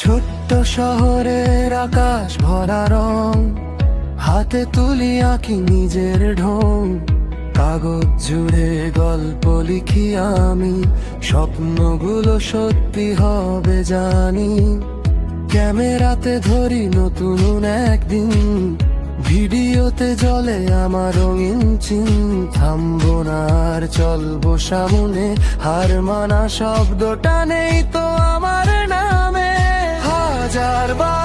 ছোট্ট শহরের আকাশ ভরা রং, হাতে তুলি আঁকি নিজের ঢং। কাগজ জুড়ে গল্প লিখি আমি, স্বপ্নগুলো সত্যি হবে জানি। ক্যামেরাতে ধরি নতুন একদিন, ভিডিওতে জ্বলে আমার রঙিন চিন। থামবো না আর চলবো সামনে, হার মানা শব্দটা নেই তো আমার নামে। হাজার বার